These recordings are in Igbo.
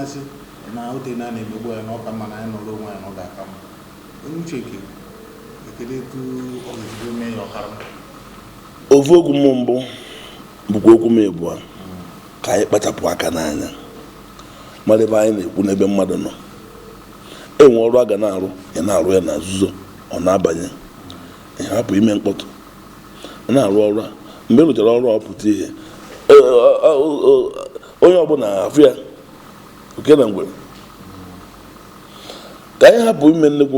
na-asị na ote na na-emegbu ya na ọka mma na anyị nọrọ onwe ya na ọ ga-aka mma onye uche ekele etu ọ ga-ejide mee ya ọkara ofu okwu m mbụ bụkwa okwu m abụọ ka anyị kpachapụ aka n'anya mara ebe anyị na-ekwu n'ebe mmadụ nọ enwe ọrụ a ga na-arụ ya na-arụ ya na nzuzo ọ na-abanye hapụ ime mkpọtụ na-arụ ọrụ a mgbe e rụchara ọrụ a pụta ihe onye ọbụla afụ ya oke na ngwere ka anyị hapụ ime nnukwu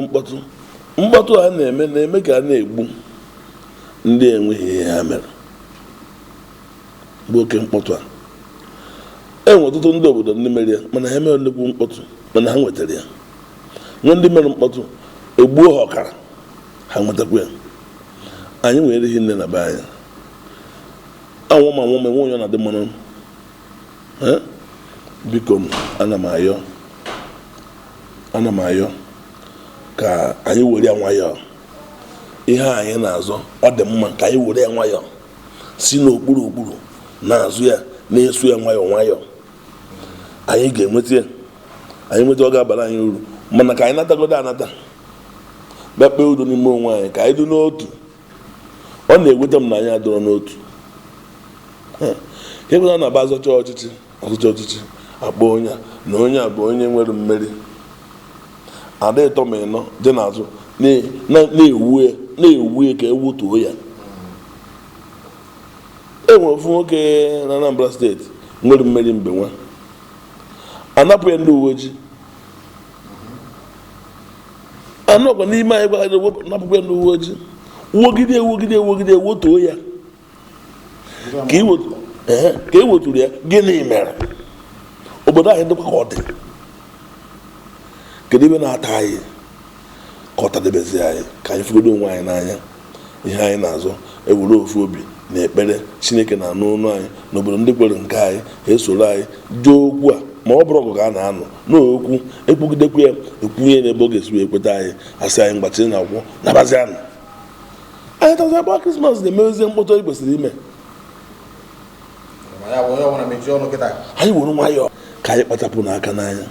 mkpọtụ a na-eme ka a na-egbu ndị enweghị ihe ha mere bụ oke mkpọtụ a enwe ọtụtụ ndị obodo ndị mere ya mana ha mere nnukwu mkpọtụ mana ha nwetara ya nwe ndị mere mkpọtụ egbuo ha ọkara ha nwetakwa ya anyị nwere ihe nne na be anyị anwụ ma nwe onye na-adị mmanụ biko ana m ayọ ka anyị were ya nwayọọ ihe anyị na-azọ ọ dị mma ka anyị were ya nwayọọ si n'okpuru na-azụ ya na-eso ya nwayọọ anyị ga-enweta ya anyị nweta ọ ga-abara anyị uru mana ka anyị natagodo anata bịa kpee udo n'ime onwe anyị ka anyị dị n'otu ọ na-eweta m na anyị adọrọ n'otu ka na-aba azọcha ọchịchị akpọ onye na onye a bụ onye nwere mmeri ada ịtọ ma ịnọ dị n'azụ na-ewu ya ka ewutuo ya enwere ofu nwoke na Anambra steeti nwere mmeri mgbe nwa anapụ ya ndị uwe ojii anọkwa n'ime anyị gwara napụkwa ya ndị uwe ojii wogide wotuo ya ka e weturu ya gịnị mere obodo anyị dịkwa ka ọ dị kedu ebe na-ata anyị ka ọ tadebezi anyị ka anyị fụgodo onwe anyị n'anya ihe anyị na-azọ ewere ofu obi na ekpere Chineke na-anụ ọnụ anyị n'obodo ndị kwere nke anyị esoro anyị jụọ okwu a ma ọ bụrụ ọgụ ka a na-anọ n'okwu ekwugidekwu ya ekwunye n'ebe ọ ga-esi ekweta anyị asị anyị mgbachiri na akwụkwọ nabazi anụ anyị tazi agba Krismas na-emezie mkpọtụ anyị kwesịrị ime anyị were nwayọọ ka anyị kpachapụ n'aka n'anya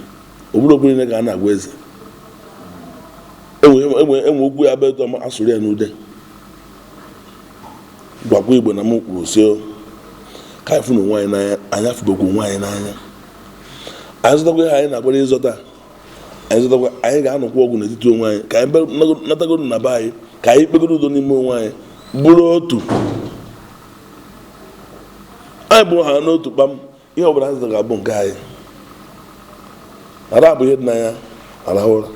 obodo niile ka a na-agwa eze enwe okwu ya bụ asụrụ ya n'ude gwakwa Igbo na m kwuru si ka anyị fụ na onwe anyị n'anya anyị afụbekwa onwe anyị n'anya anyị zụtakwa ihe anyị na-agbara ịzọta anyị ga-anọkwa ọgwụ n'etiti onwe anyị ka anyị natagoro na be anyị ka anyị kpegoro udo n'ime onwe anyị bụrụ otu anyị bụrụ ha n'otu kpam ihe ọbụla anyị ga-abụ nke anyị ara abụ ihe dị n'anya arahụ ụra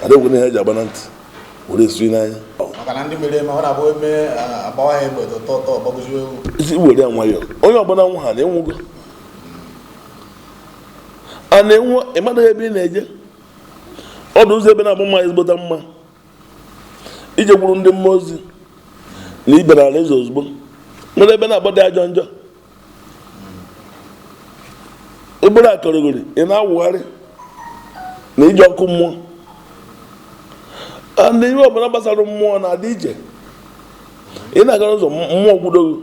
ada ogwe ihe eji agba na ntị were esiri n'anya isi were ya nwayọọ onye ọbụla nwa ha na-enwugo a na-enwe ịmadaghị ebe ị na-eje ọdụ ụzọ ebe na-abụ mma ezigbota mma ije gwuru ndị mmụọ ozi na ibere ala eze ozugbo nwere ebe na-agba dị ajọ njọ ebere akọrọgori ị na-awụgharị na ije ọkụ mmụọ na ihe ọbụla gbasara mmụọ na-adị iche ị na-agara ụzọ mmụọ gwudogo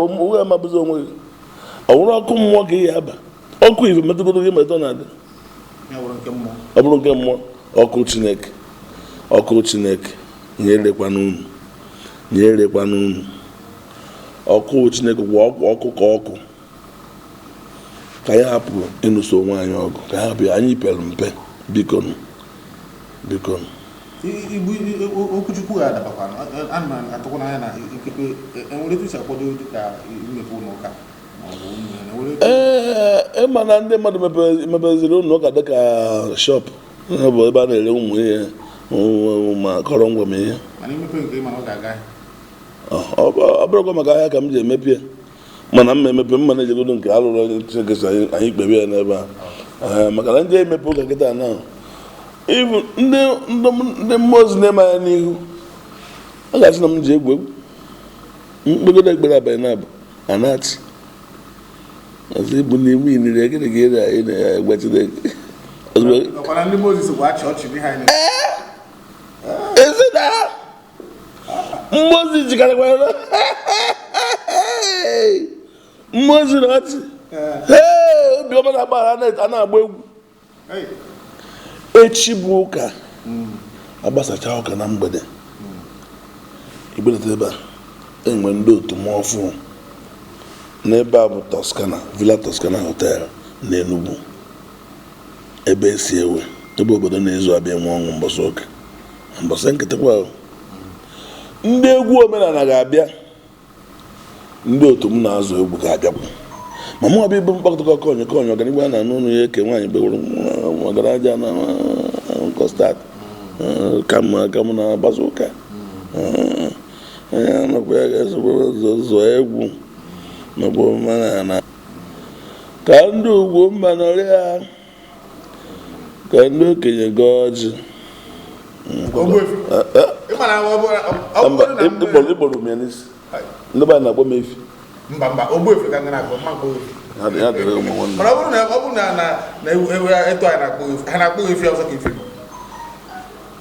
onwe ya mabụzi onwe gị ọ bụrụ ọkụ mmụọ ka ị ya aba ọkụ ife metụgodo gị metụ na-adị ọ bụrụ nke mmụọ ọkụ Chineke nyerekwa n'unu ọkụ Chineke kwa ọkụ ka ọkụ ka anyị hapụ ịnụso onwe anyị ọgụ ka anyị hapụ anyị pere mpe biko okwuchukwu ga-adabakwa ana m atụkwa n'anya na ikekwe enwere etu si akwado ka imepe ụlọ ụka ịma na ndị mmadụ mepeziri ụlọ ụka dịka shop bụ ebe a na-ere ụmụ ihe ma kọrọ ngwa m ihe ọ bụrụkwa maka ahịa ka m ji emepe mana m emepe mma na-ejegodo nke alụrụ Chineke anyị kpebe ya n'ebe a maka na ndị emepe ụka kịta na ịbụ ndị mmụọ ozi na-eme anya n'ihu a ga-asị na m ji egwu mkpegodo ekpere abalị na-abụ anachi ọzọ ịbụ n'ime iniri egere ga-ere anyị na-egwa Chineke ezi na mmụọ ozi jikarakwara mmụọ ziri ọchị obiọma na-agbara a na-agba egwu echi bụ ụka agbasacha ụka na mgbede igbelata ebe a enwe ndị otu m ọfụ n'ebe a bụ Toscana Villa Toscana Hotel na Enugu ebe esi ewe ebe obodo na-ezu abịa nwe ọṅụ mbọsị ụka mbọsị nkịtịkwa ndị egwu omenala ga-abịa ndị otu m na-azụ egwu ga-abịakwu ma mụ ọbịa ibu mkpakọta konye ọganihu a na-anụ ụnụ ya eke nwaanyị bewere ọgaraja na kọstad ka m na-agbaza ụka onye anọkwa ya ga-ezọ egwu nakwa omenala ka ndị ugwu mba nọrị ha ka ndị okenye gọọ ọjị ịkpọrọ m ya n'isi ndị be na-akpọ m efi mba Ogbuefi ka na-akpọ ya dịrị ụmụ nwanne mana ọ bụrụ na eto ha na-akpọ efi ọzọ ka efi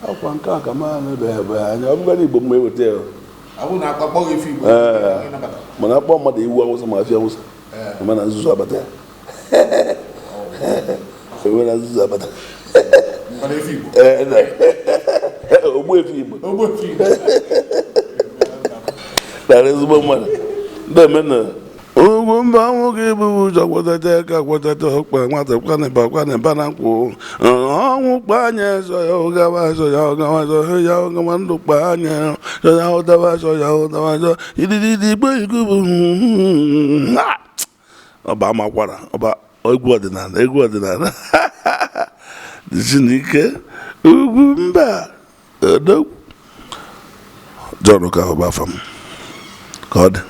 akwa nke a ka ma na-ebe anya ọ bụgara Igbo mma eweta ya mana akpọ mmadụ iwu Awụsa ma afịa Awụsa ma na nzuzu abata ewe na nzuzu abata Ogbuefi Igbo dara ezigbo mmadụ ndị emena ugwu mba nwoke bụ ụjọ kwatata ka kwatata ọkpa nwata kwaneba na nkwụ ọnwụ kpa anya so ya ụgawa so ya ụgawa so ya ụgawa ndụ kpa anya so ya ụdawa so ya ụdawa so idididi igbo ikubu ọba amakwara ọba egwu ọdịnala dịzi n'ike ugwu mba odogwu John ka ọba afam ka ọ dị